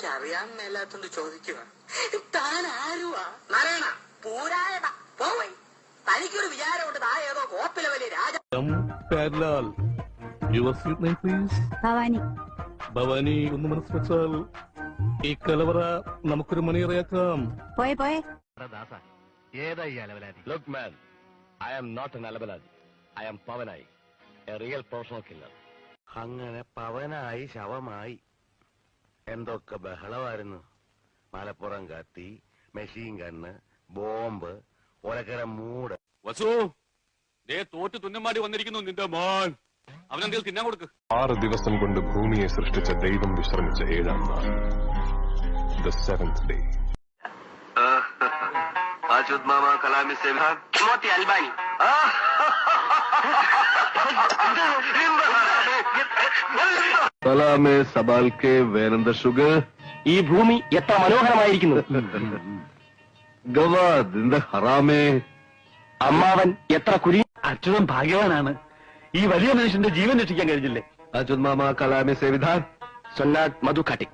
എനിക്കറിയാൻ മേലാത്തോണ്ട് ചോദിക്കുക, താൻ ആരുവാ? നാരായണ പൂരായണ പോവേ. തനിക്കൊരു വിചാരമുണ്ട് താ ഏതോ കോപ്പിലെ വലിയ രാജ. ഭവാനി. ഭവാനി ഒന്ന് മനസ്സ് വെച്ചാൽ ഈ കലവറ നമുക്കൊരു മണിയറയാക്കാം. പോയെ പോയെ. Look man, I am not an അലബലാദി. I am Pavanayi, a real professional killer. അങ്ങനെ പവനായി ശവമായി. എന്തൊക്കെ ബഹളമായിരുന്നു. മലപ്പുറം കത്തി, മെഷീൻ ഗണ്ണ്, ബോംബ്, ഒലക്കര മൂട്. വസു, ദേ തോറ്റ് തുന്നമാടി വന്നിരിക്കുന്നു നിന്റെ മോൻ. അവനെന്തെങ്കിലും തിന്നാൻ കൊടുക്ക്. 6 ദിവസം കൊണ്ട് ഭൂമിയെ സൃഷ്ടിച്ച ദൈവം വിശ്രമിച്ച 7ാം നാൾ, the 7th day. ആജുദ് മാമ കലാമി സേ മോത്തി അൽബാനി. സലാമേ സബാൽക്കെ വേനന്ദ ഷുഗർ. ഈ ഭൂമി എത്ര മനോഹരമായിരിക്കുന്നു. ഗവാദ് ഇന്ദ ഹറാമേ. അമ്മാവൻ എത്ര കുരി. അച്യുതൻ ഭാഗ്യവാനാണ്. ഈ വലിയ മനുഷ്യന്റെ ജീവൻ രക്ഷിക്കാൻ കഴിഞ്ഞില്ലേ. അജുദ് മാമ കലാമി സേ വിധാൻ സൊന്നാദ് മധു ഖാട്ടി.